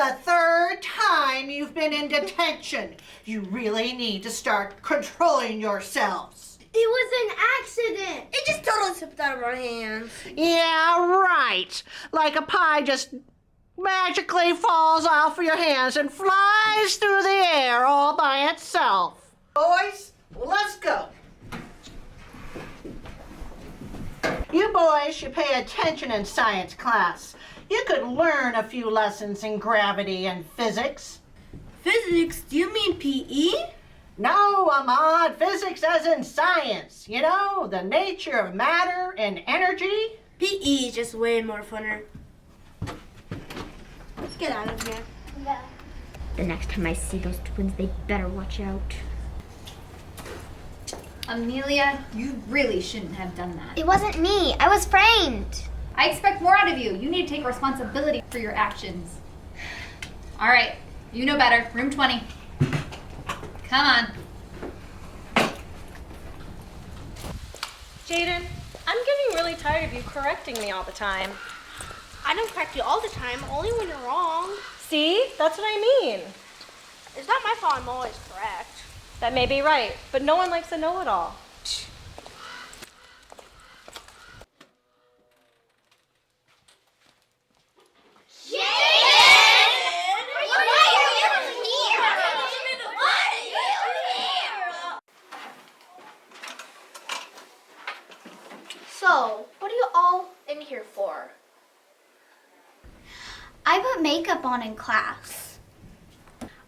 the third time you've been in detention. You really need to start controlling yourselves. It was an accident. It just totally slipped out of our hands. Yeah, right. Like a pie just magically falls off of your hands and flies through the air all by itself. Boys, let's go. You boys should pay attention in science class. You could learn a few lessons in gravity and physics. Physics? Do you mean PE? No, Ahmad, physics as in science. You know, the nature of matter and energy. PE is just way more funner. Let's get out of here. Yeah. The next time I see those twins, they better watch out. Amelia, you really shouldn't have done that. It wasn't me. I was framed. I expect more out of you. You need to take responsibility for your actions. All right, you know better. Room 20. Come on. Jaden, I'm getting really tired of you correcting me all the time. I don't correct you all the time, only when you're wrong. See? That's what I mean. It's not my fault I'm always correct. That may be right, but no one likes a know-it-all. So, what are you all in here for? I put makeup on in class.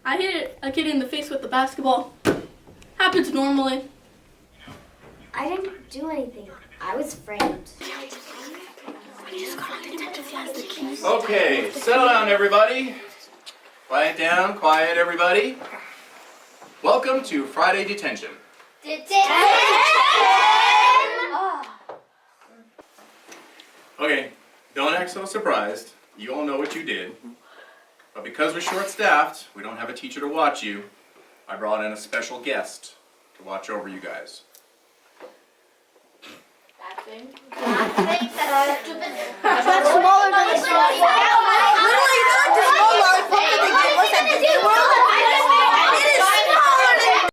I hit a kid in the face with the basketball. Happens normally. I didn't do anything. I was framed. Okay, settle down, everybody. Quiet down, quiet, everybody. Welcome to Friday Detention. Okay, don't act so surprised. You all know what you did. But because we're short-staffed, we don't have a teacher to watch you. I brought in a special guest to watch over you guys. That's smaller than the small. Literally, not the small lollipop that they give us at Disney World. It is smaller than...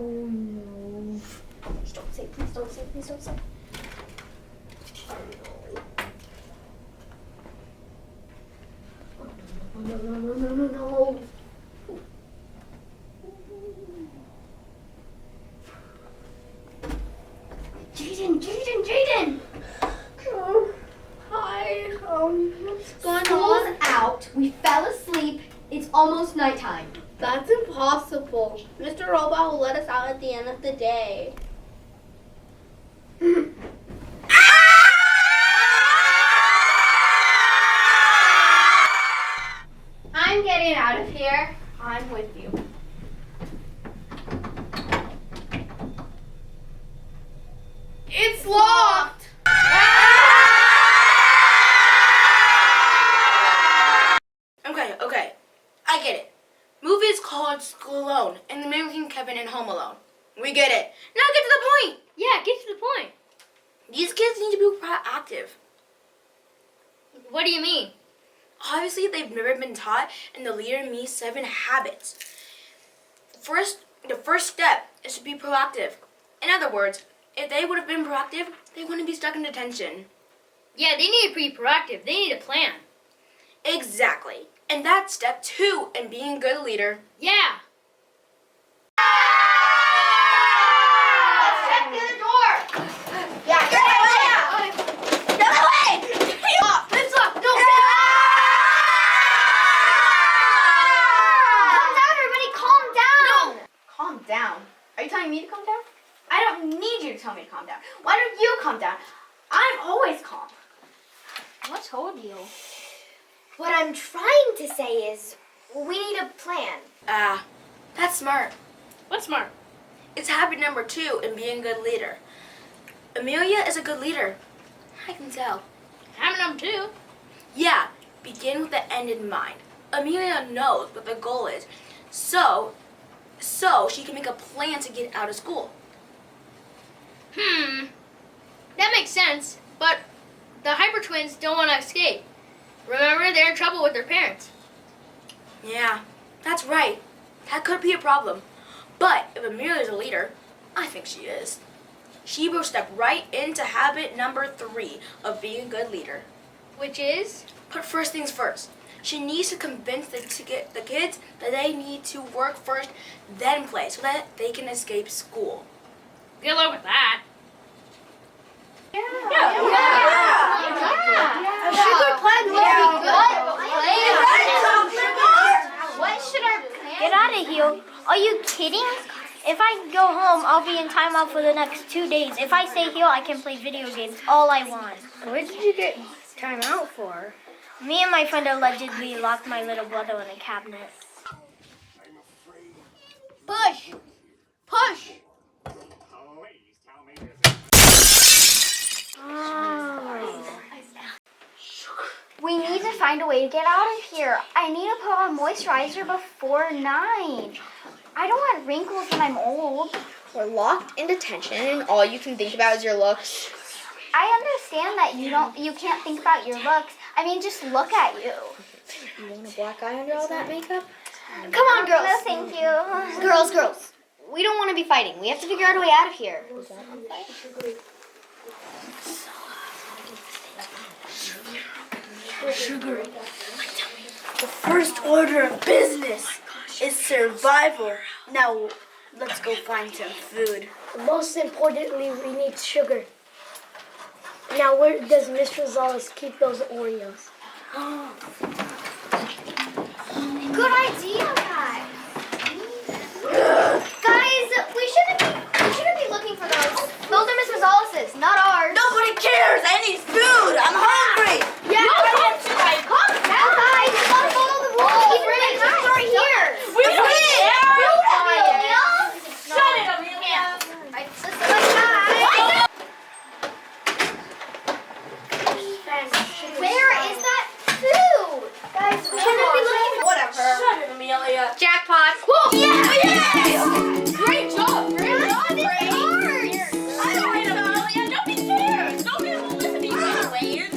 Oh no. Please don't say, please don't say, please don't say. No. Jaden! Hi, what's going School's on? out. We fell asleep. It's almost nighttime. That's impossible. Mr. Robot will let us out at the end of the day. I'm getting out of here. I'm with you. It's locked! Okay. I get it. Movie is called School Alone, and the American Kevin and Home Alone. We get it. Now get to the point! Yeah, get to the point. These kids need to be proactive. What do you mean? Obviously, they've never been taught in the Leader in Me 7 habits. The first step is to be proactive. In other words, if they would have been proactive, they wouldn't be stuck in detention. Yeah, they need to be proactive. They need a plan. Exactly. And that's step 2 in being a good leader. Yeah. Let's check the door. Yeah, get away! told you. What I'm trying to say is, we need a plan. Ah, that's smart. What's smart? It's habit number 2 in being a good leader. Amelia is a good leader. I can tell. Habit number 2. Yeah, begin with the end in mind. Amelia knows what the goal is, so she can make a plan to get out of school. That makes sense, but the Hyper Twins don't want to escape. Remember, they're in trouble with their parents. Yeah, that's right. That could be a problem. But if Amelia's a leader, I think she is. She will step right into habit number 3 of being a good leader. Which is? Put first things first. She needs to convince the kids that they need to work first, then play, so that they can escape school. Good luck with that. Sugar plan will be good. What should our plan? Get out of here. Are you kidding? If I go home, I'll be in timeout for the next 2 days. If I stay here, I can play video games all I want. What did you get time out for? Me and my friend allegedly locked my little brother in a cabinet. Push! Push! We need to find a way to get out of here. I need to put on moisturizer before 9. I don't want wrinkles when I'm old. We're locked in detention and all you can think about is your looks. I understand that you can't think about your looks. I mean, just look at you. You want a black eye under all that makeup? Come on, girls. No, thank you. Girls. We don't want to be fighting. We have to figure out a way out of here. The first order of business is survival. Now, let's go find some food. Most importantly, we need sugar. Now, where does Miss Rosales keep those Oreos? Good idea, guys. Guys, we shouldn't be looking for those. Those are Miss Rosales', not ours. Nobody cares. I need food. I'm hungry. Yeah, calm down, guys. You gotta follow the rules. Keep your legs right here. We win. Shut it, Amelia. Where is that food? Guys, we shouldn't be looking for Whatever. Shut it, Amelia. Jackpot! Yeah! Great job! Great job! I don't need Amelia. Nobody cares. Nobody will listen to you anyways.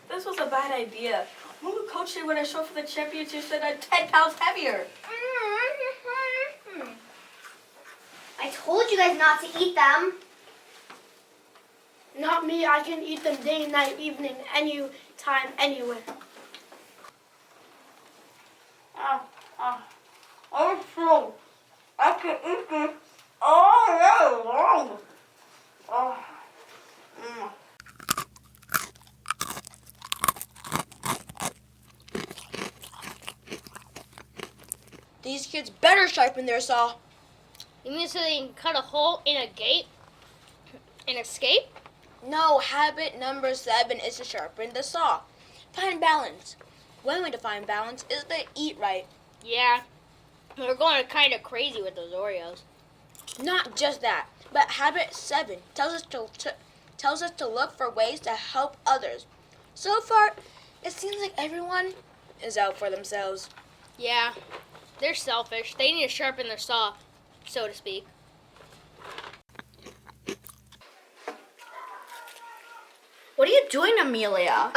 This was a bad idea. When the coach said when I showed for the championship said I'm 10 pounds heavier. I told you guys not to eat them. Not me. I can eat them day, night, evening, any time, anywhere. I'm full. I can eat this all day long. These kids better sharpen their saw. You mean so they can cut a hole in a gate and escape? No, habit number 7 is to sharpen the saw. Find balance. One way to find balance is to eat right. Yeah, we're going kind of crazy with those Oreos. Not just that, but habit 7 tells us to look for ways to help others. So far, it seems like everyone is out for themselves. Yeah, they're selfish. They need to sharpen their saw, so to speak. What are you doing, Amelia?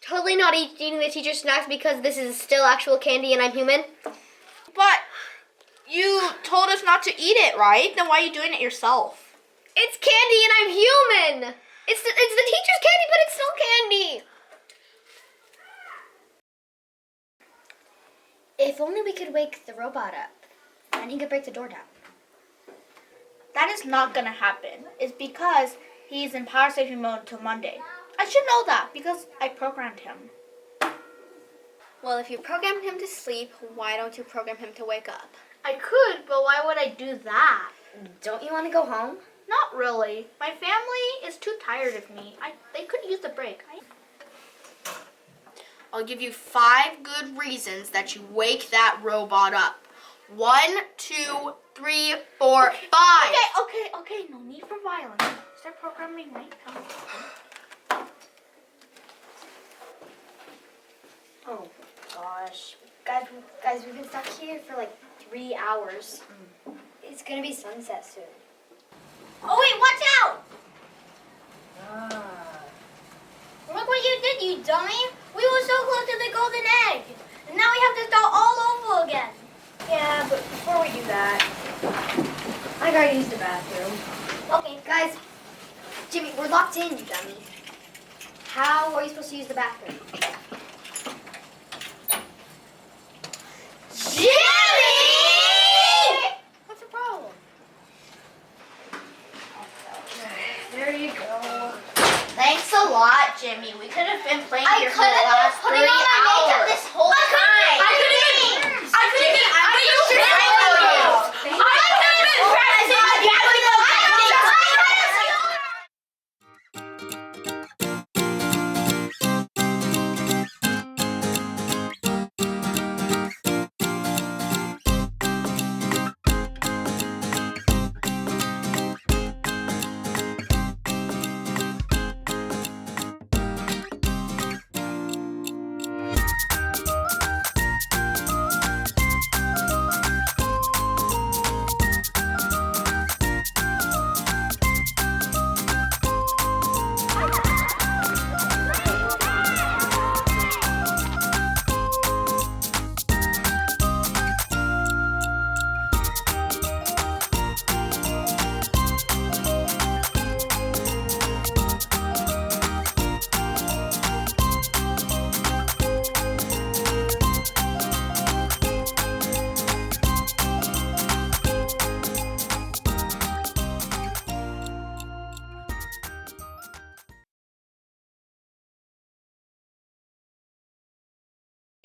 Totally not eating the teacher's snacks because this is still actual candy and I'm human. But you told us not to eat it, right? Then why are you doing it yourself? It's candy and I'm human. It's the teacher's candy, but it's still candy. If only we could wake the robot up, and he could break the door down. That is not gonna happen. It's because he's in power saving mode until Monday. I should know that because I programmed him. Well, if you programmed him to sleep, why don't you program him to wake up? I could, but why would I do that? Don't you want to go home? Not really. My family is too tired of me. They could use the break. I'll give you 5 good reasons that you wake that robot up. 1, 2, 3, 4, 5. Okay. No need for violence. Start programming right now. Oh gosh, guys, we've been stuck here for like 3 hours. It's gonna be sunset soon. Oh wait, watch out! Look what you did, you dummy! We were so close to the golden egg, and now we have to start all over again. Yeah, but before we do that, I gotta use the bathroom. Okay, guys. Jimmy, we're locked in, you dummy. How are you supposed to use the bathroom? Jimmy! What's the problem? There you go. Thanks a lot, Jimmy. We could have been playing here for the last 3 putting on my makeup hours. this whole time. I could have been practicing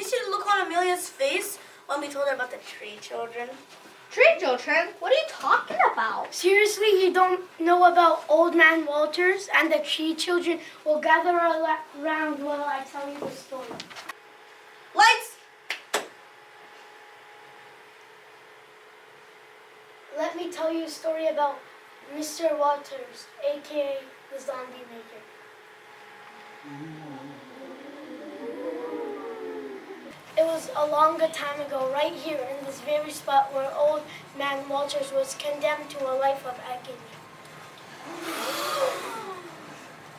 You see the look on Amelia's face when we told her about the tree children? Tree children? What are you talking about? Seriously, you don't know about Old Man Walters and the tree children? Will gather around while I tell you the story. Lights! Let me tell you a story about Mr. Walters, aka the Zombie Maker. It was a longer time ago, right here in this very spot where Old Man Walters was condemned to a life of agony.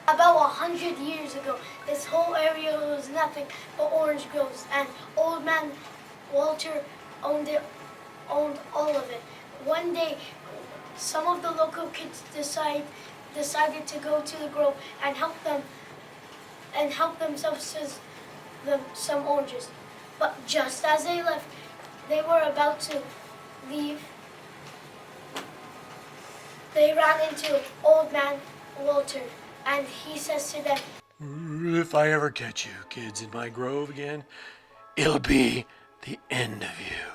About 100 years ago, this whole area was nothing but orange groves, and Old Man Walter owned all of it. One day, some of the local kids decided to go to the grove and help themselves to some oranges. But just as they left, they were about to leave. They ran into Old Man Walter, and he says to them, "If I ever catch you kids in my grove again, it'll be the end of you."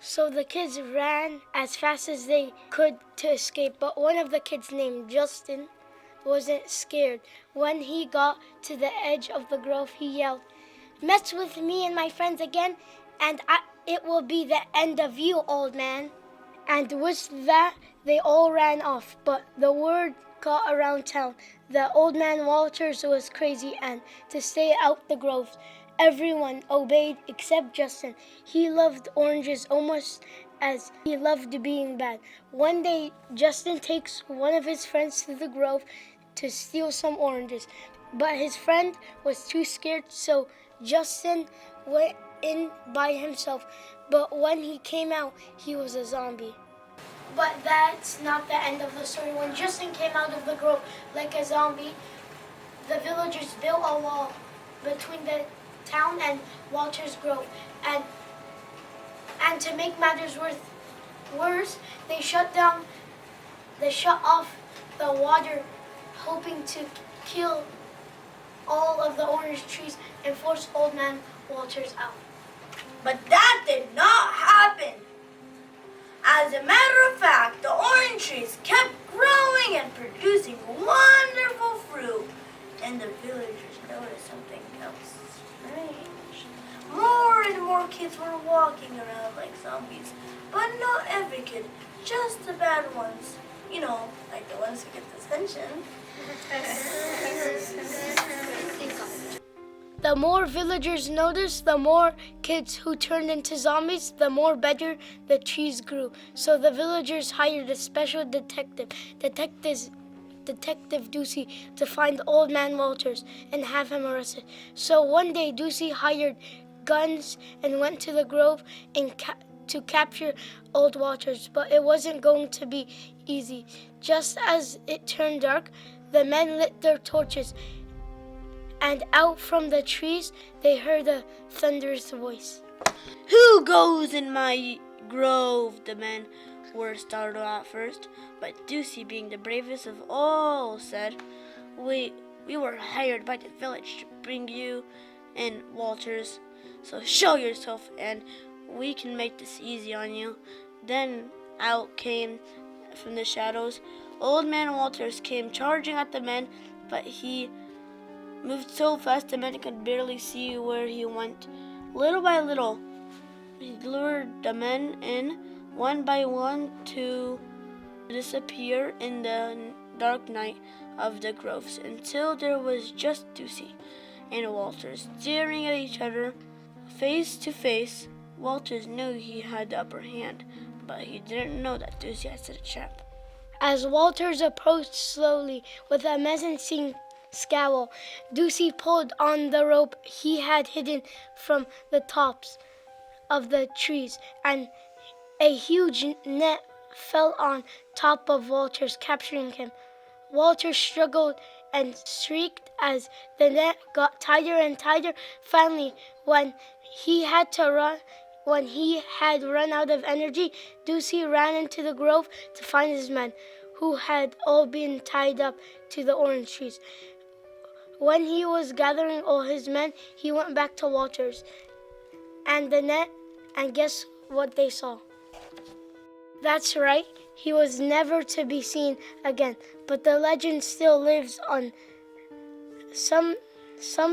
So the kids ran as fast as they could to escape, but one of the kids named Justin wasn't scared. When he got to the edge of the grove, he yelled, "Mess with me and my friends again, and it will be the end of you, old man." And with that, they all ran off, but the word got around town. The old man Walters was crazy and to stay out the groves. Everyone obeyed except Justin. He loved oranges almost as he loved being bad. One day, Justin takes one of his friends to the grove to steal some oranges, but his friend was too scared, so Justin went in by himself. But when he came out, he was a zombie. But that's not the end of the story. When Justin came out of the grove like a zombie, the villagers built a wall between the town and Walter's Grove. And to make matters worse, they shut off the water, hoping to kill all of the orange trees and force Old Man Walters out. But that did not happen. As a matter of fact, the orange trees kept growing and producing wonderful fruit. And the villagers noticed something else strange. More and more kids were walking around like zombies. But not every kid, just the bad ones. You know, like the ones who get detention. The more villagers noticed, the more kids who turned into zombies, the more better the trees grew. So the villagers hired a special Detective Ducey, to find Old Man Walters and have him arrested. So one day, Ducey hired guns and went to the grove to capture Old Walters. But it wasn't going to be easy. Just as it turned dark, the men lit their torches, and out from the trees, they heard a thunderous voice. "Who goes in my grove?" The men were startled at first, but Ducey, being the bravest of all, said, We were hired by the village to bring you in, Walters. So show yourself, and we can make this easy on you." Then out came from the shadows Old Man Walters came charging at the men, but he moved so fast the men could barely see where he went. Little by little, he lured the men in, one by one, to disappear in the dark night of the groves, until there was just Ducey and Walters staring at each other face to face. Walters knew he had the upper hand, but he didn't know that Ducey had set a trap. As Walters approached slowly with a menacing scowl, Ducey pulled on the rope he had hidden from the tops of the trees, and a huge net fell on top of Walters, capturing him. Walters struggled and shrieked as the net got tighter and tighter. Finally, when he had run out of energy, Ducey ran into the grove to find his men, who had all been tied up to the orange trees. When he was gathering all his men, he went back to Walters and the net, and guess what they saw? That's right, he was never to be seen again, but the legend still lives on. Some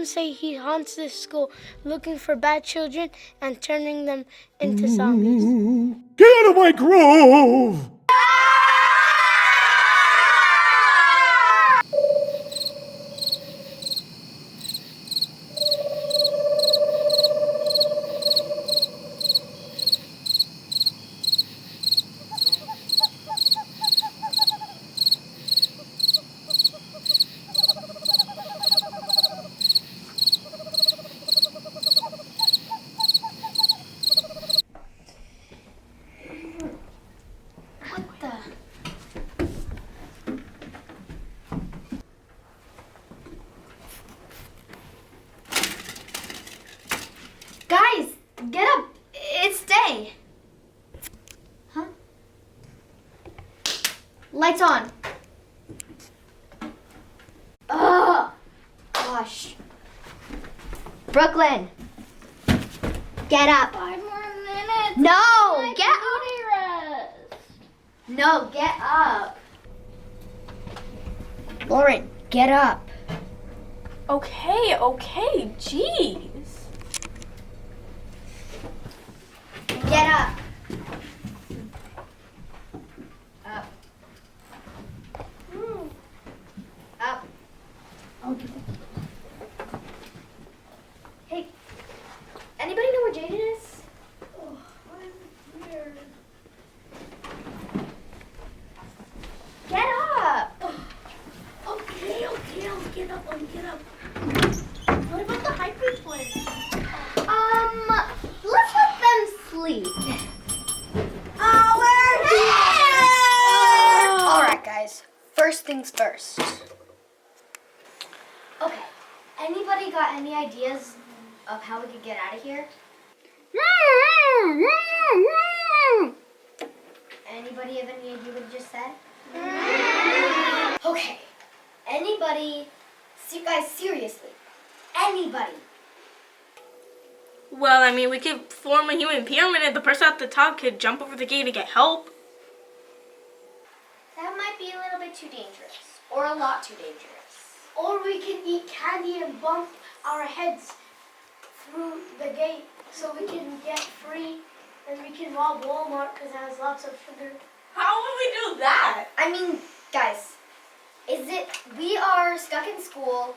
say he haunts this school, looking for bad children and turning them into zombies. Get out of my grove! Guys, get up. It's day. Huh? Lights on. Ugh. Gosh. Brooklyn. Get up. 5 more minutes. No, get No, get up. Lauren, get up. Okay, jeez. Get up. Up. Up. Hey, anybody know where Jaden is? Oh, I'm here. Get up. Okay, I'll get up. What about the hyper twins? Let's let them sleep. We're here! Alright, guys. First things first. Okay. Anybody got any ideas of how we could get out of here? Anybody have any idea what you just said? Okay. Anybody? See, guys, seriously. Anybody? Well, I mean, we could form a human pyramid and the person at the top could jump over the gate and get help. That might be a little bit too dangerous. Or a lot too dangerous. Or we can eat candy and bump our heads through the gate so we can get free and we can rob Walmart because it has lots of sugar. How would we do that? I mean, guys, we are stuck in school.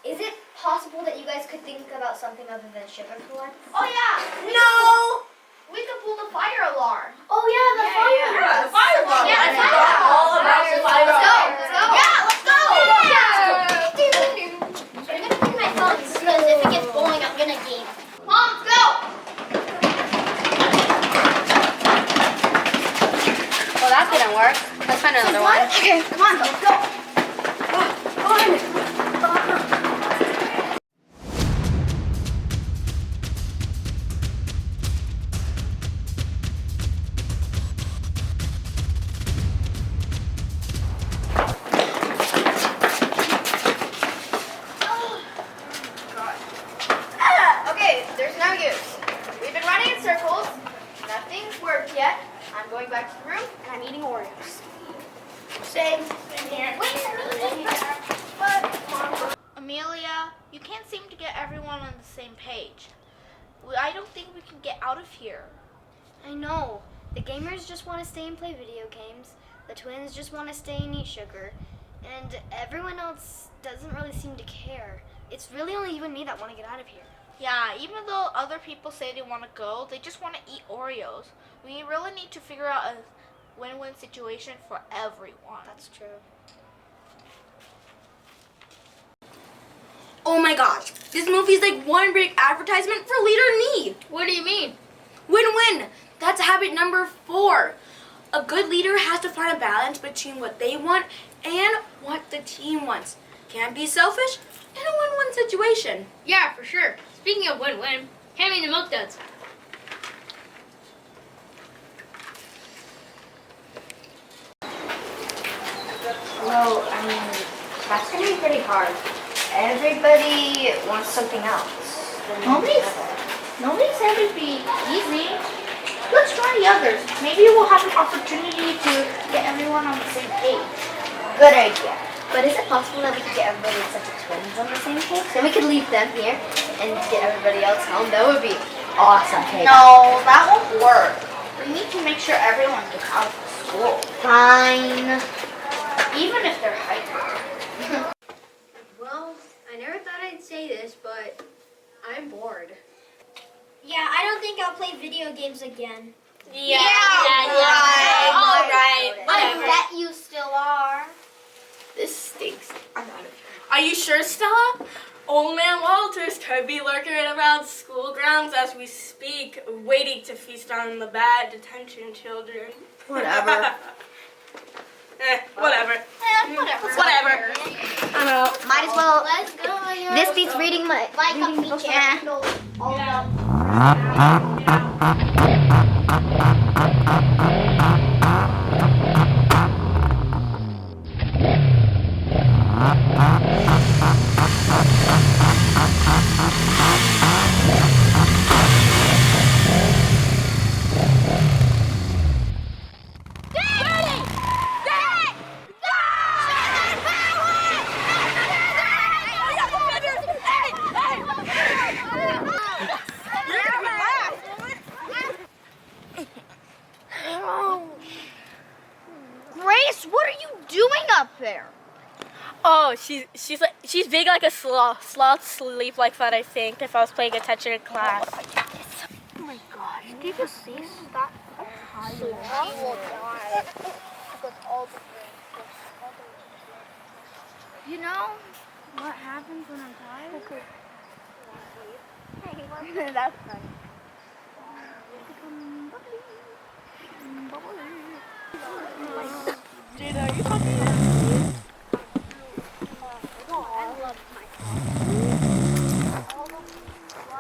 Is it possible that you guys could think about something other than sugar for once? Oh yeah. No! We could pull the fire alarm. Oh yeah, the fire alarm. Yeah, the fire alarm. Yeah, I forgot all about the fire alarm. Let's go. Yeah, let's go. I'm gonna bring my phone because if it gets bowling, I'm gonna game. Mom, let's go. Well, that didn't work. Let's find another one. Okay, come on, let's go. Okay, there's no use. We've been running in circles. Nothing's worked yet. I'm going back to the room and I'm eating Oreos. Same. Here. Amelia, you can't seem to get everyone on the same page. I don't think we can get out of here. I know. The gamers just want to stay and play video games. The twins just want to stay and eat sugar. And everyone else doesn't really seem to care. It's really only you and me that want to get out of here. Yeah, even though other people say they want to go, they just want to eat Oreos. We really need to figure out a win-win situation for everyone. That's true. Oh my gosh, this movie's like one big advertisement for Leader in Need. What do you mean? Win-win. That's habit number 4. A good leader has to find a balance between what they want and what the team wants. Can't be selfish in a win-win situation. Yeah, for sure. Speaking of win-win, hand me the milk duds. Well, I mean, that's gonna be pretty hard. Everybody wants something else. Nobody's said it'd be easy. Let's try the others. Maybe we'll have an opportunity to get everyone on the same page. Good idea. But is it possible that we could get everybody except the twins on the same page? Then we could leave them here and get everybody else home. That would be awesome. Hey, No, that won't work. We need to make sure everyone gets out of school, fine. even if they're hyper. Well, I never thought I'd say this, but I'm bored. Yeah, I don't think I'll play video games again. Yeah, All right. I bet you still are. This stinks. I'm out of here. Are you sure, Stella? Old Man Walters could be lurking around school grounds as we speak, waiting to feast on the bad detention children. Whatever. Whatever. Whatever. I'm out. Might as well. Let's go. This beats reading my reading books. All Yeah. Daddy! there? Oh, she's big like a sloth. Sloths sleep like that, I think, if I was playing attention in class. Oh my gosh, do you just see that? You know what happens when I'm tired? That's funny. Dude, are you talking?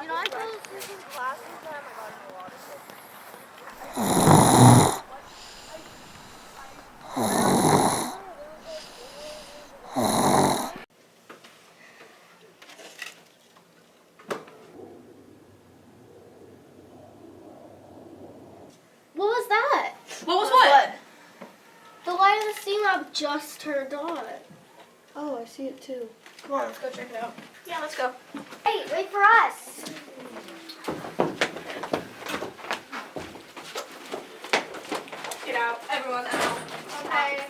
You know, I fell asleep in class one time. I got in a lot of What was that? What was what? The light of the sea lamp just turned on. Oh, I see it too. Come on, let's go check it out. Yeah, let's go. Hey, wait for us. Get out. Everyone out. Okay.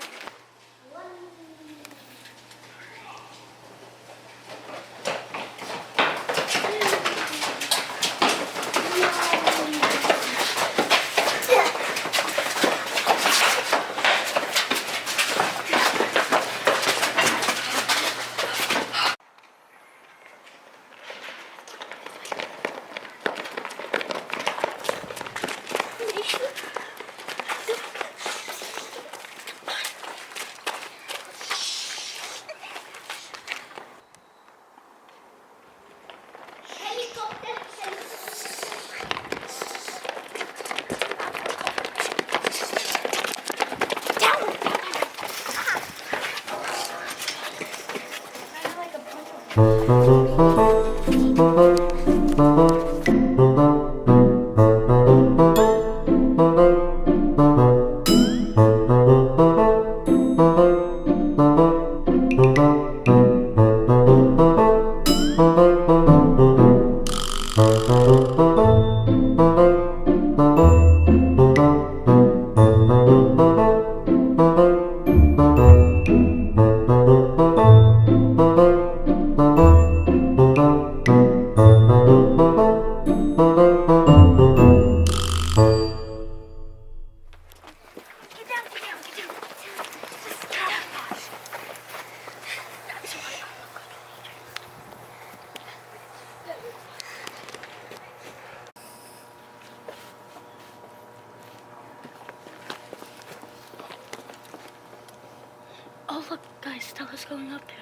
Oh, look, guys, Stella's going up there.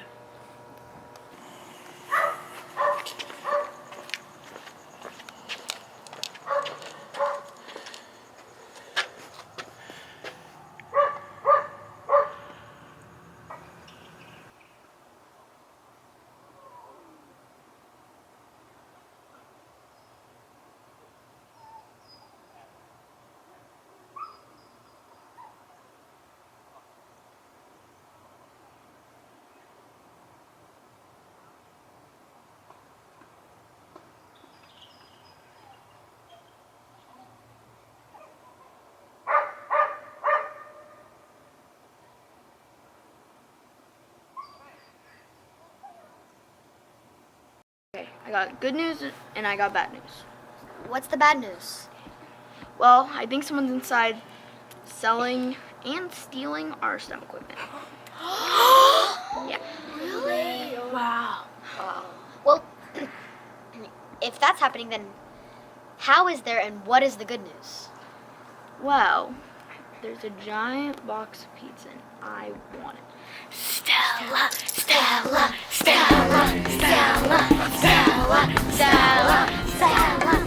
Okay, I got good news and I got bad news. What's the bad news? Well, I think someone's inside selling and stealing our STEM equipment. Yeah. Really? Wow. Well, if that's happening, then how is there and what is the good news? Well, there's a giant box of pizza and I want it. Stella, Stella, Stella, Stella, Stella, Stella, Stella.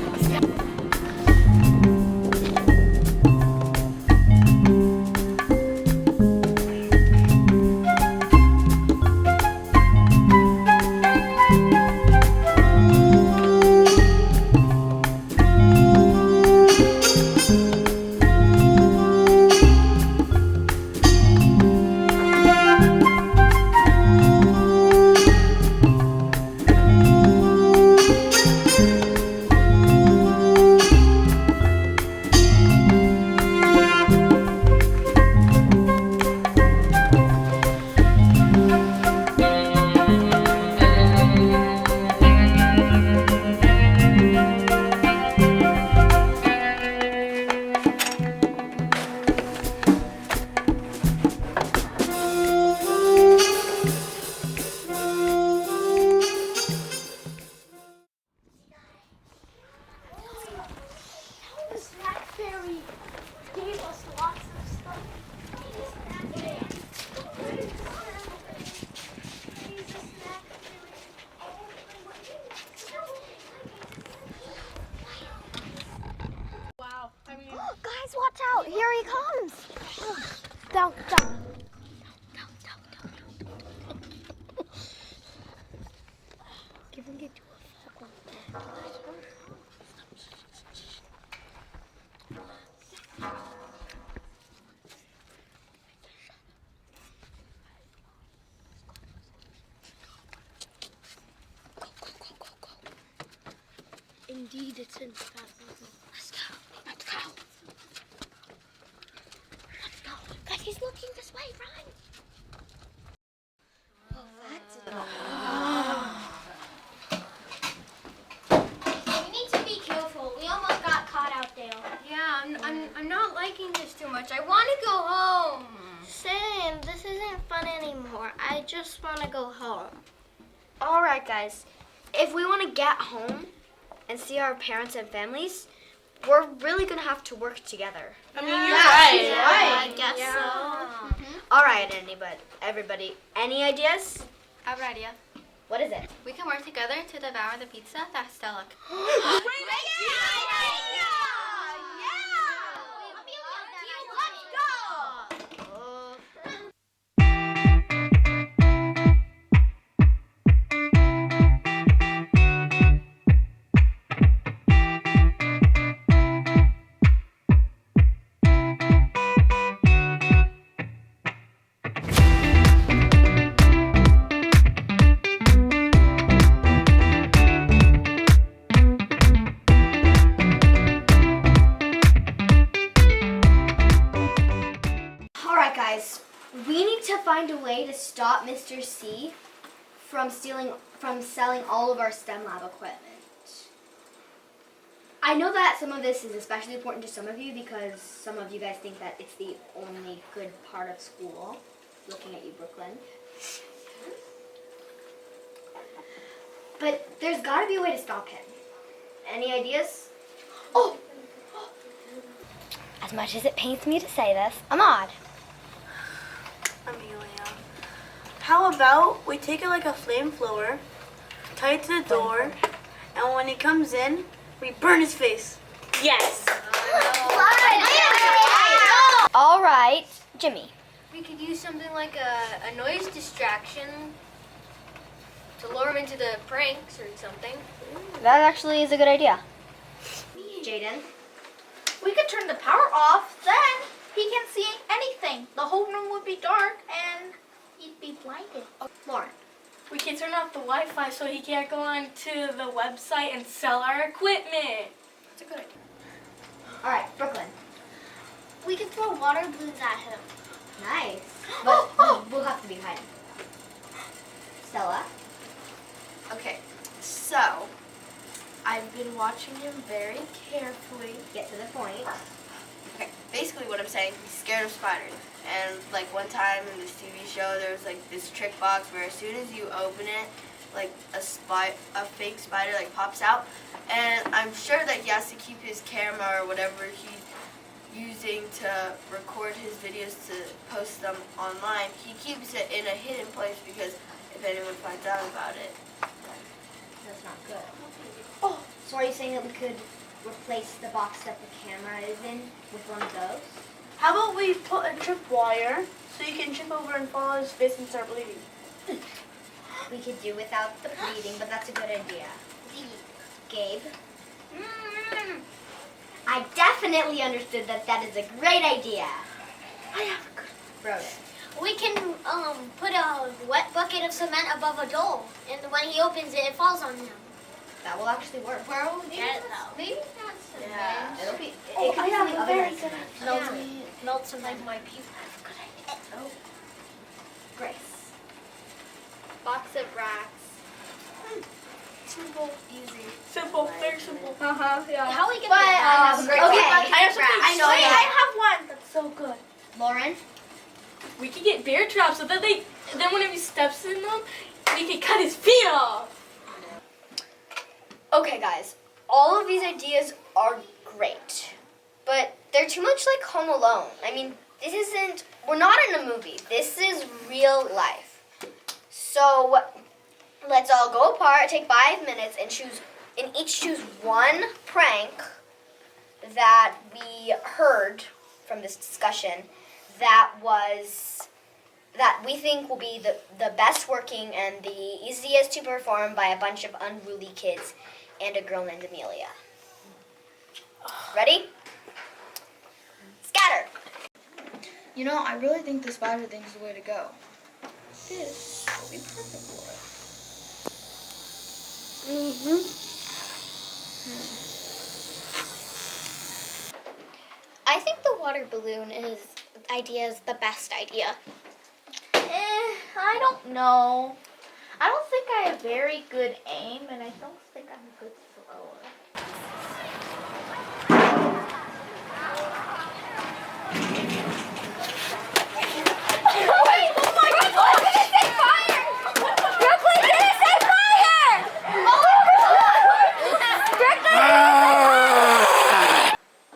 Watch out, here he comes. Down, down. Give him, get you a Indeed, it's in the bathroom. Let's go. Let's go. Let's go. Guys, he's looking this way. Run. We need to be careful. We almost got caught out there. Yeah, I'm not liking this too much. I want to go home. Same. This isn't fun anymore. I just want to go home. All right, guys. If we want to get home and see our parents and families, we're really gonna have to work together. I mean, you're right. I guess so. All right, everybody. Any ideas? I have an idea. What is it? We can work together to devour the pizza that Stella. All right, guys. We need to find a way to stop Mr. C from selling all of our STEM lab equipment. I know that some of this is especially important to some of you because some of you guys think that it's the only good part of school. Looking at you, Brooklyn. But there's got to be a way to stop him. Any ideas? Oh! As much as it pains me to say this, Ahmad. Amelia, how about we take it like a flamethrower, tie it to the door, and when he comes in, we burn his face. Yes. All right, Jimmy. We could use something like a noise distraction to lure him into the pranks or something. That actually is a good idea. Jaden? We could turn the power off, then he can't see anything. The whole room would be dark and he'd be blinded. Lauren? We can turn off the Wi-Fi so he can't go on to the website and sell our equipment. That's a good idea. All right, Brooklyn. We could throw water balloons at him. Nice. But we'll have to be hiding. Stella? Okay, so I've been watching him very carefully. Get to the point. Okay, basically what I'm saying, he's scared of spiders. And like one time in this TV show, there was like this trick box where as soon as you open it, like a fake spider like pops out. And I'm sure that he has to keep his camera or whatever he's using to record his videos to post them online. He keeps it in a hidden place because if anyone finds out about it. That's not good. Oh, so are you saying that we could replace the box that the camera is in with one of those? How about we put a trip wire so you can trip over and fall on his face and start bleeding? We could do without the bleeding, but that's a good idea. Gabe? I definitely understood that that is a great idea. I have a good. Wrote it. We can put a wet bucket of cement above a door, and when he opens it, it falls on him. That will actually work. Where will we get it though? Maybe not cement. Yeah. It'll be. Oh, it could I be have something a other very than good cement. idea. Melt some like my pupils. Oh. Grace. Box of racks. Simple, easy. Simple, very simple. Yeah. How are we gonna But, get that? okay. I have something. I know. Wait, I have one. That's so good. Lauren? We could get bear traps so that then whenever he steps in them, we can cut his feet off. Okay, guys. All of these ideas are great, but they're too much like Home Alone. I mean, we're not in a movie. This is real life. So let's all go apart, take 5 minutes, and each choose one prank that we heard from this discussion that we think will be the best working and the easiest to perform by a bunch of unruly kids and a girl named Amelia. Ready? Scatter! You know, I really think the spider thing's the way to go. This will be perfect for it. I think the water balloon idea is the best idea. I don't know. I don't think I have very good aim, and I don't think I'm a good thrower.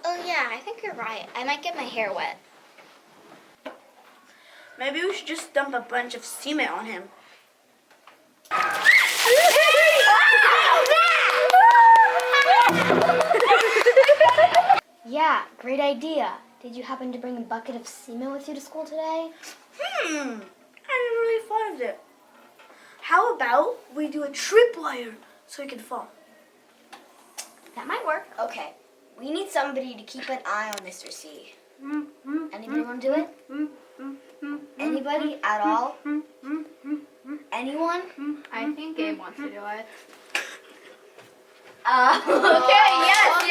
Oh yeah, I think you're right. I might get my hair wet. Maybe we should just dump a bunch of cement on him. Yeah, great idea. Did you happen to bring a bucket of cement with you to school today? I never really thought of it. How about we do a tripwire so he can fall? That might work. Okay. We need somebody to keep an eye on Mr. C. Anybody want to do it? Anybody at all? Anyone? I think Gabe wants to do it. Okay, yes.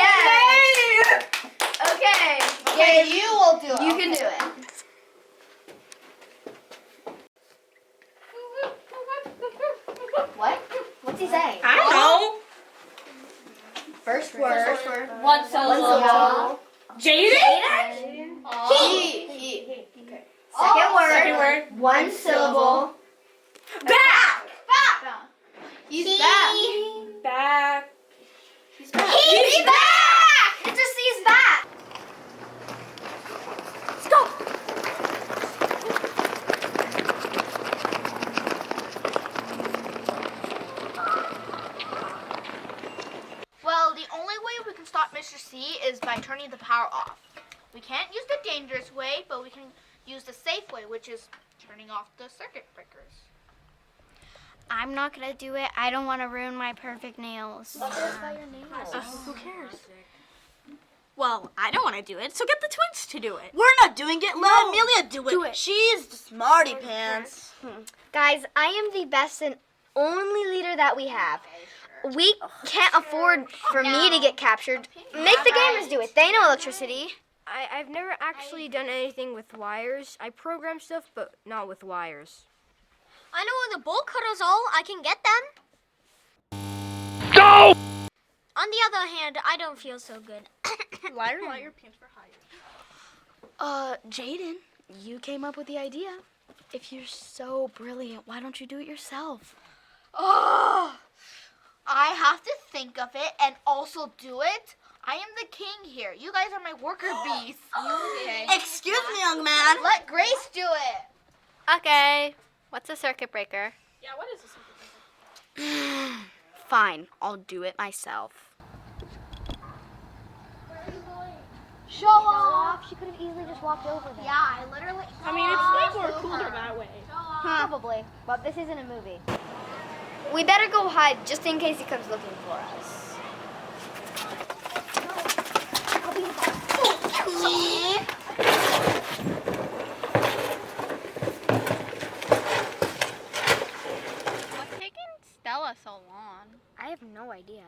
Okay. Yeah, you will do it. You can do it. What? What's he saying? I don't know. First word. One syllable. Jaden? He. Second word. One syllable. Back! He's Back. back. He's back! Mr. C's back! Let's go! Well, the only way we can stop Mr. C is by turning the power off. We can't use the dangerous way, but we can use the safe way, which is turning off the circuit breakers. I'm not gonna do it. I don't want to ruin my perfect nails. Who cares? Well, I don't want to do it, so get the twins to do it. We're not doing it. Let Amelia do it. She's the smarty pants. Guys, I am the best and only leader that we have. We can't afford for me to get captured. Make the gamers do it. They know electricity. I've never actually done anything with wires. I program stuff, but not with wires. I know where the bolt cutters are. I can get them. Go! On the other hand, I don't feel so good. Liar, liar, pants for hire. Jaden, you came up with the idea. If you're so brilliant, why don't you do it yourself? Oh, I have to think of it and also do it. I am the king here. You guys are my worker bees. Okay. Excuse me, young man. Let Grace do it. Okay. What's a circuit breaker? Yeah, what is this? Fine, I'll do it myself. Show off. She could have easily just walked over there. Yeah, I literally. I mean, it's way more cooler that way. Probably. But this isn't a movie. We better go hide just in case he comes looking for us. What's taking Stella so long? I have no idea.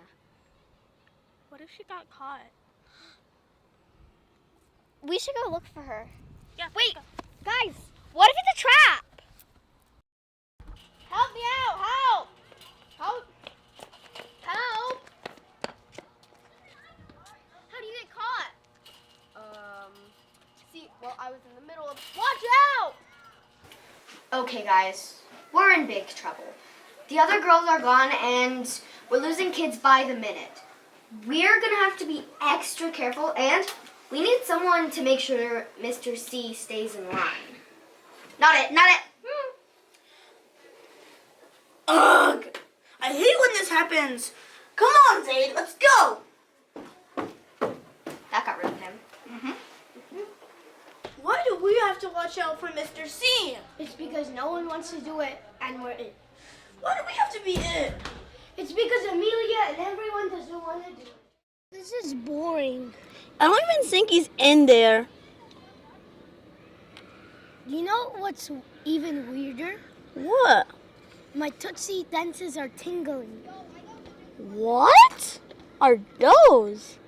What if she got caught? We should go look for her. Yeah. Wait, guys, what if it's a trap? Help me out! Help! Help! Help! How do you get caught? See, well, I was in the middle of. Watch out! Okay, guys, we're in big trouble. The other girls are gone, and we're losing kids by the minute. We're gonna have to be extra careful, and we need someone to make sure Mr. C stays in line. Not it. Ugh! I hate when this happens. Come on, Zayd, let's go. That got rid of him. Why do we have to watch out for Mr. C? It's because no one wants to do it, and we're in. Why do we have to be in? It's because Amelia and everyone doesn't want to do it. This is boring. I don't even think he's in there. You know what's even weirder? What? My Tootsie dances are tingling. What are those?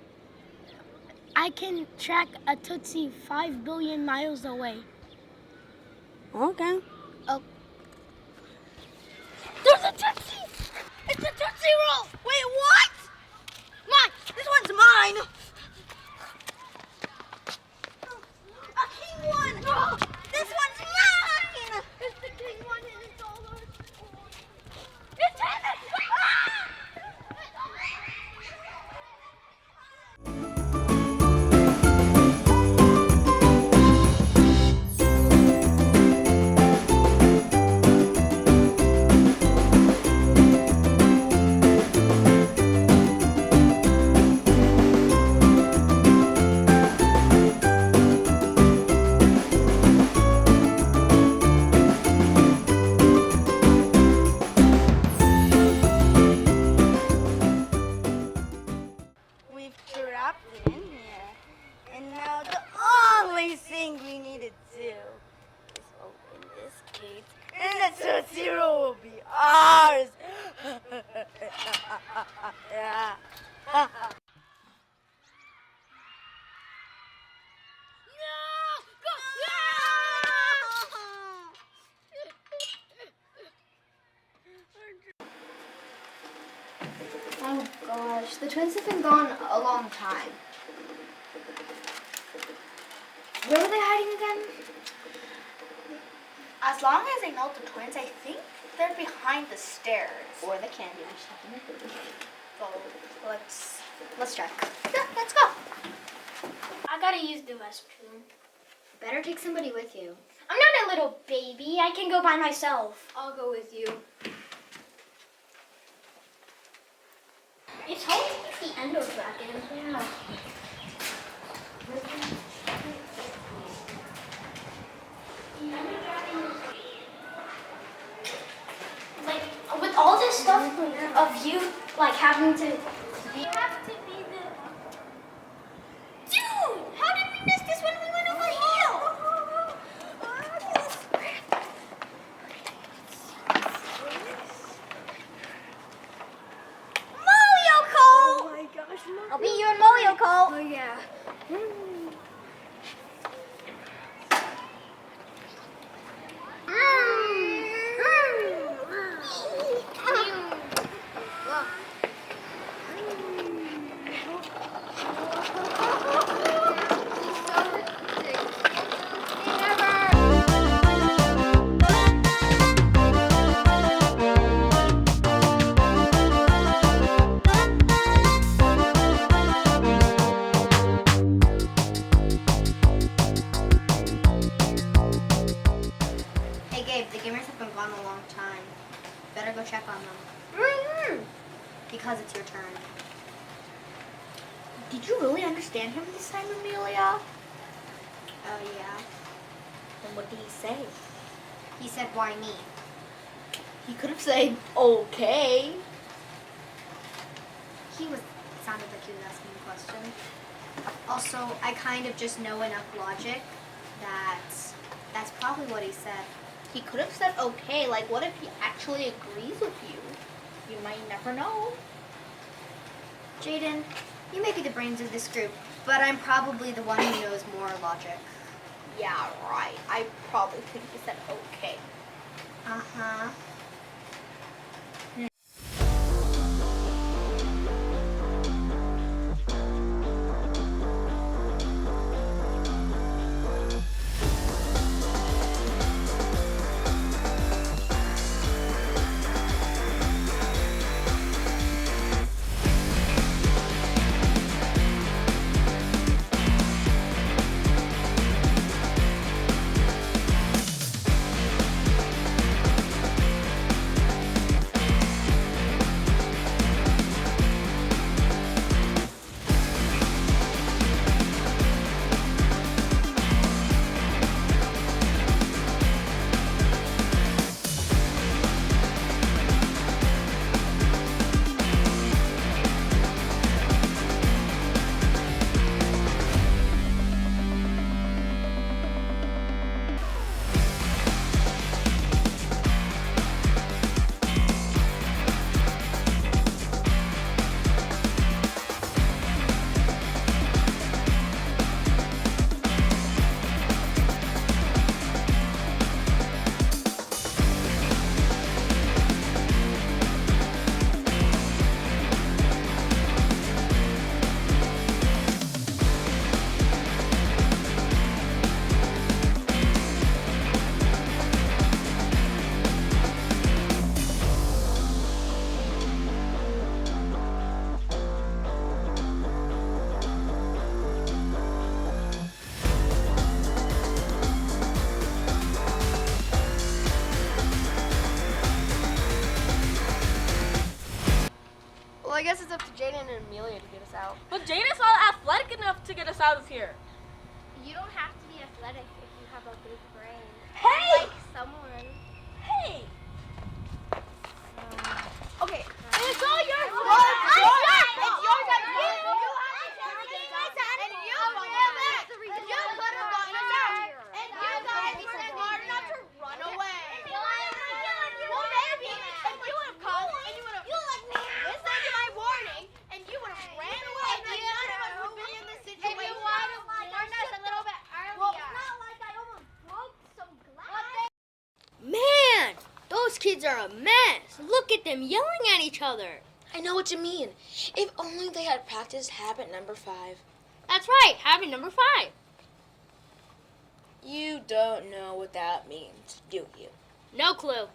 I can track a Tootsie 5 billion miles away. Okay. Oh. There's a Tootsie! It's a Tootsie Roll! Wait, what? Mine! This one's mine! A king one! This one's mine! It's the king one and it's all ours. It's him! We've trapped it in here. And now the only thing we need to do is open this gate and the Tootsie Roll will be ours. Yeah. Oh gosh, the twins have been gone a long time. Where were they hiding again? As long as I know the twins, I think they're behind the stairs. Or the candy machine. So let's check. Yeah, let's go. I gotta use the restroom. Better take somebody with you. I'm not a little baby. I can go by myself. I'll go with you. It's hard to get the endo dragon. Yeah. Like, with all this stuff of you, like, having to... You have to be the... Dude! How did we miss this when we went over here? Oh my gosh, I'll be your Mario Cole. Oh yeah. Hey Gabe, the gamers have been gone a long time. Better go check on them. Because it's your turn. Did you really understand him this time, Amelia? Yeah. Then what did he say? He said, why me? He could have said, okay. Sounded like he was asking a question. Also, I kind of just know enough logic that that's probably what he said. He could have said okay, like what if he actually agrees with you? You might never know. Jaden, you may be the brains of this group, but I'm probably the one who knows more logic. Yeah, right. I probably think he said okay. Uh-huh. guess it's up to Jaden and Amelia to get us out. But Jaden's not athletic enough to get us out of here. You don't have to be athletic if you have a big brain. Hey! Like someone. Hey! Okay. It's all your fault. It's your fault. It's your fault. Man, those kids are a mess. Look at them yelling at each other. I know what you mean. If only they had practiced habit number 5. That's right, habit number 5. You don't know what that means, do you? No clue.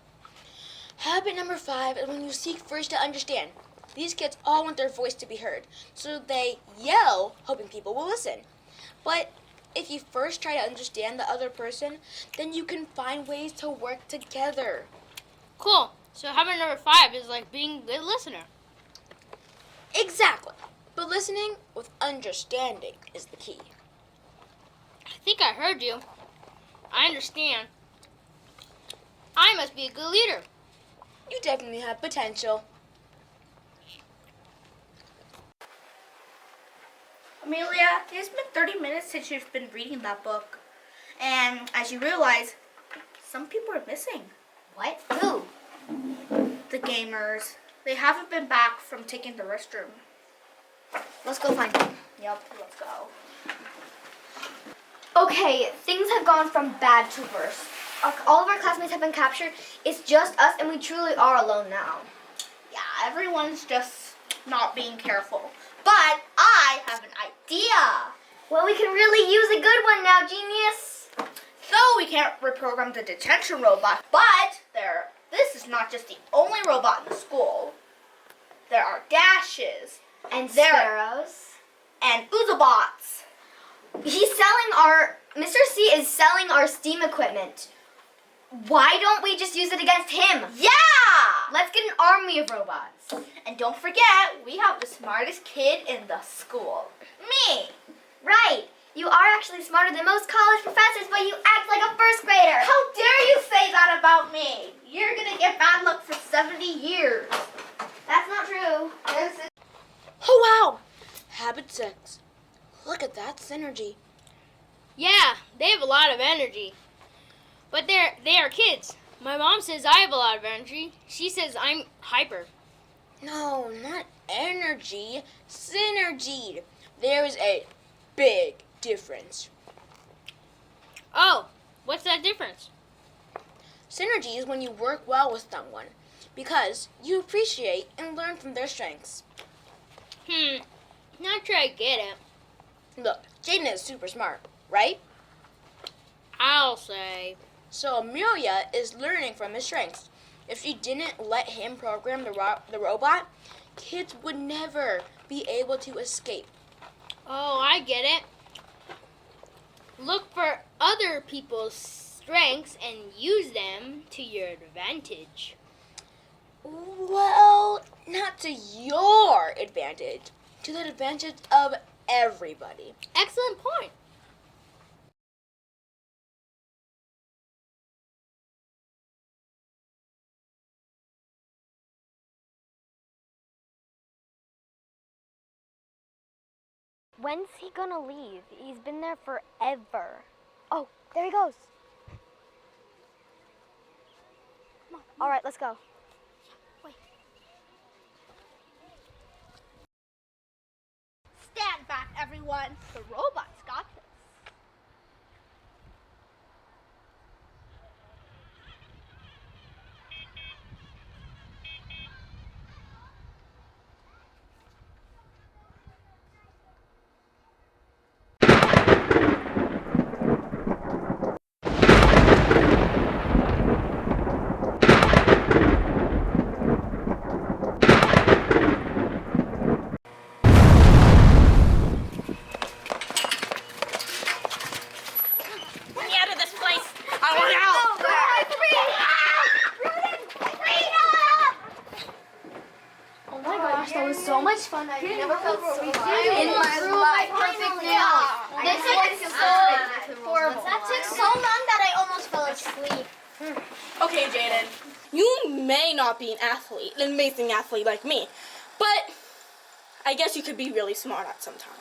Habit number 5 is when you seek first to understand. These kids all want their voice to be heard, so they yell, hoping people will listen. But if you first try to understand the other person, then you can find ways to work together. Cool. So habit number 5 is like being a good listener. Exactly. But listening with understanding is the key. I think I heard you. I understand. I must be a good leader. You definitely have potential. Amelia, it's been 30 minutes since you've been reading that book. And as you realize, some people are missing. What? Who? The gamers. They haven't been back from taking the restroom. Let's go find them. Yep, let's go. Okay, things have gone from bad to worse. All of our classmates have been captured. It's just us, and we truly are alone now. Yeah, everyone's just not being careful. But I have an idea. Well, we can really use a good one now, genius. So we can't reprogram the detention robot, but this is not just the only robot in the school. There are dashes And sparrows. and Oozabots. Mr. C is selling our STEAM equipment. Why don't we just use it against him? Yeah! Let's get an army of robots. And don't forget, we have the smartest kid in the school. Me. Right. You are actually smarter than most college professors, but you act like a first grader. How dare you say that about me? You're gonna get bad luck for 70 years. That's not true. Oh, wow! Habit 6. Look at that synergy. Yeah, they have a lot of energy. But they are kids. My mom says I have a lot of energy. She says I'm hyper. No, not energy. Synergy. There is a big difference. Oh, what's that difference? Synergy is when you work well with someone because you appreciate and learn from their strengths. Not sure I get it. Look, Jaden is super smart, right? I'll say. So Amelia is learning from his strengths. If she didn't let him program the robot, kids would never be able to escape. Oh, I get it. Look for other people's strengths and use them to your advantage. Well, not to your advantage, to the advantage of everybody. Excellent point. When's he gonna leave? He's been there forever. Oh, there he goes. Come on. All right, let's go. Wait. Stand back, everyone. The robot's got this. I've never felt so in alive my life. Perfect now. This is so horrible. That took so long that I almost fell asleep. Okay, Jaden. You may not be an amazing athlete like me, but I guess you could be really smart at sometimes.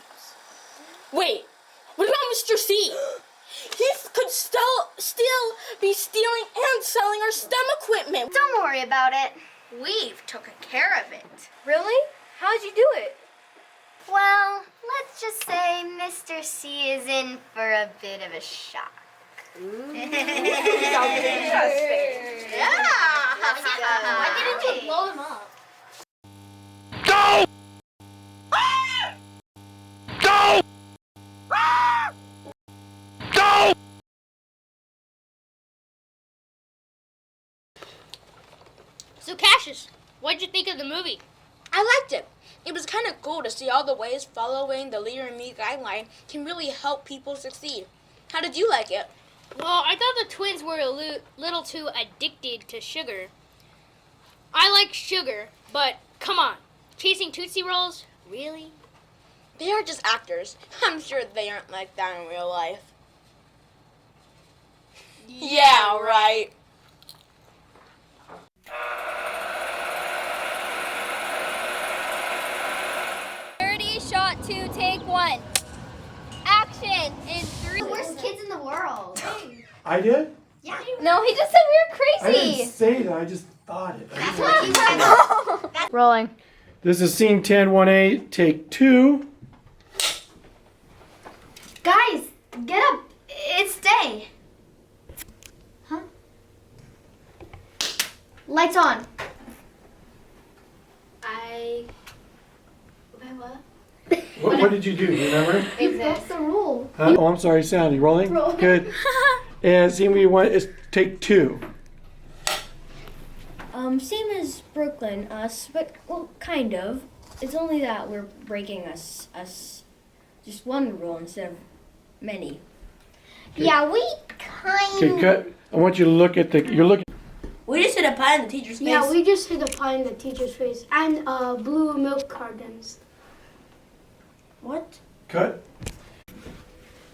Wait, what about Mr. C? He could still be stealing and selling our STEM equipment. Don't worry about it. We've taken care of it. Really? How'd you do it? Well, let's just say Mr. C is in for a bit of a shock. Yeah. Why didn't you blow him up? Go! Go! Go! So Cassius, what'd you think of the movie? I liked it. It was kind of cool to see all the ways following the Leader and Me guideline can really help people succeed. How did you like it? Well, I thought the twins were a little too addicted to sugar. I like sugar, but come on, chasing Tootsie Rolls? Really? They are just actors. I'm sure they aren't like that in real life. Yeah, right. Shot 2, take 1. Action in 3. The worst kids in the world. I did? Yeah. No, he just said we were I crazy. didn't say that. I just thought it. That's what you said. Rolling. This is scene 10-1-8, take 2. Guys, get up. It's day. Huh? Lights on. What did you do? Do you remember? That's the rule. Huh? Oh, I'm sorry, Sandy. Rolling? Good. And scene we want is take 2. Same as Brooklyn, but well, kind of. It's only that we're breaking us just one rule instead of many. Okay. Yeah, we kind Okay, cut. I want you to look at you're looking. We just hit a pie in the teacher's face. Yeah, we just hit a pie in the teacher's face and blue milk cartons. What? Cut.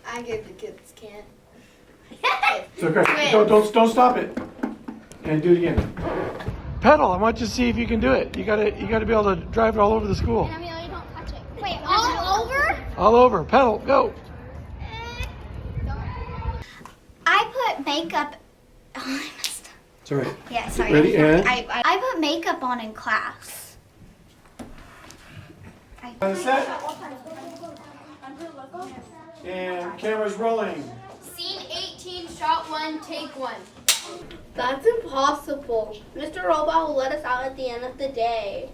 I give the kids can't. It's okay. Don't stop it. And do it again. Pedal. I want you to see if you can do it. You gotta be able to drive it all over the school. Amelia, don't touch it. Wait, all over? All over. Pedal. Go. I put makeup. Oh, I messed up. It's all right. Yeah, sorry. Ready, and? I put makeup on in class. On set. And camera's rolling. Scene 18, shot 1, take 1. That's impossible. Mr. Robot will let us out at the end of the day.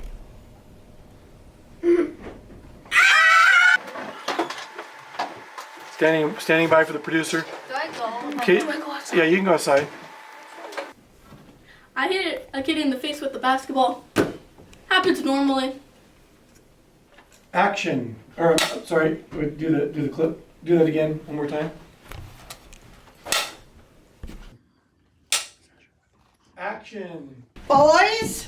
Standing by for the producer. Do I go? Okay. Yeah, you can go outside. I hit a kid in the face with the basketball. Happens normally. Action. Or sorry, do the clip. Do that again one more time. Action. Boys,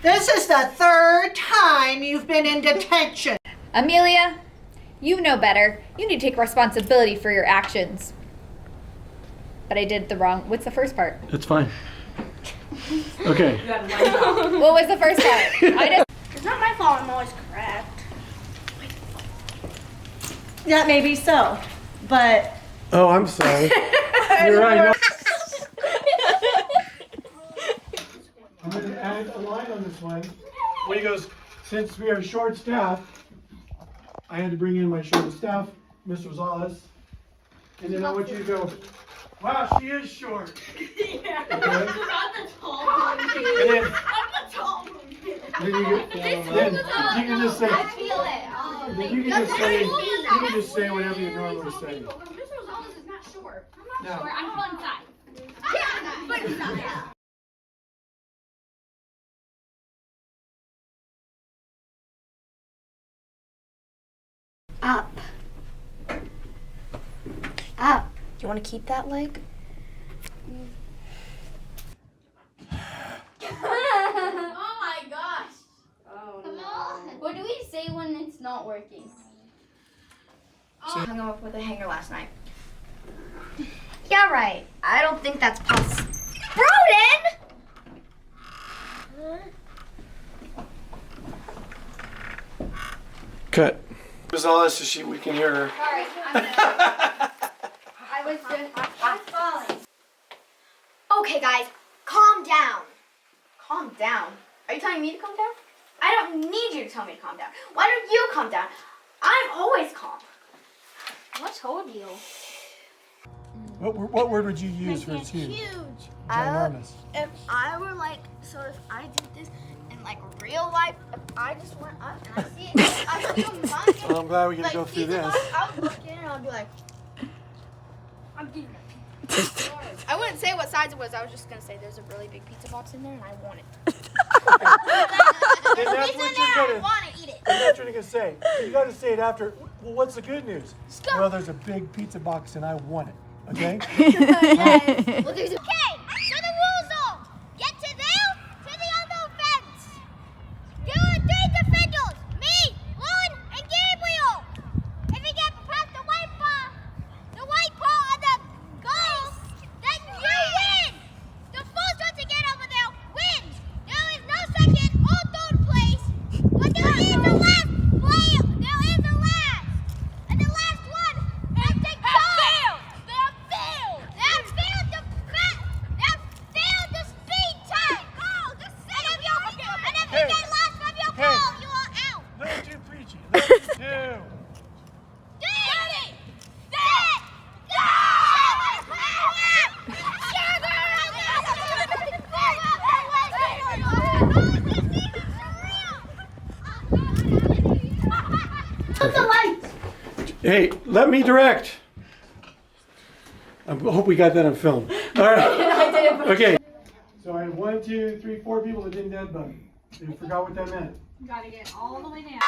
this is the 3rd time you've been in detention. Amelia, you know better. You need to take responsibility for your actions. But I did the wrong. What's the first part? That's fine. Okay. What was the first part? It's not my fault. I'm always correct. That may be so, but Oh, I'm sorry. You're right. No. I'm going to add a line on this one. Where he goes, since we are short-staffed, I had to bring in my short staff, Mr. Rosales. And then I want you to go, wow, she is short. Yeah. Okay. I'm the tall one. And then, I'm the tall one. then you can just say, I feel it. Oh, then you can just say whatever you normally say. Mr. Rosales is not short. I'm No. not short. I'm fun size. Up. Up. You want to keep that leg? Oh my gosh. Oh, Come on. What do we say when not working. Oh, I hung him up with a hanger last night. Yeah, right. I don't think that's possible. Broden! Cut. Gonzalez, so we can hear her. Sorry, I was falling. Okay, guys, calm down. Calm down. Are you telling me to calm down? I don't need you to tell me to calm down. Why don't you calm down? I'm always calm. What told you? What word would you use for huge? Ginormous. If I were like, so if I did this in like real life, if I just went up and I see it, I see a mountain. Well, I'm glad we get to like, go through pizza this. box, I would look in and I'd be like, I'm getting a pizza. I wouldn't say what size it was. I was just gonna say there's a really big pizza box in there, and I want it. And that's what you're I gonna. want to eat it. And that's what you're gonna say. You gotta say it after. Well, what's the good news? Well, there's a big pizza box and I want it. Okay. Okay, so the rules are, get to there, to the other fence. There are 3 defenders, me, Lauren, and Gabriel. If you get past the white bar of the goal, then you win. The first one to get over there wins. There is no second or third place, but there is a last player. There is a last. And the last one has to go. They have failed the speed test. And if you get lost from your goal, you are out. Little too preachy. Little too. Ready, set, go! Hey, let me direct. I hope we got that on film. All right. Okay. So I have 1, 2, 3, 4 people that didn't dead bug. You forgot what that meant. Gotta get all the way down.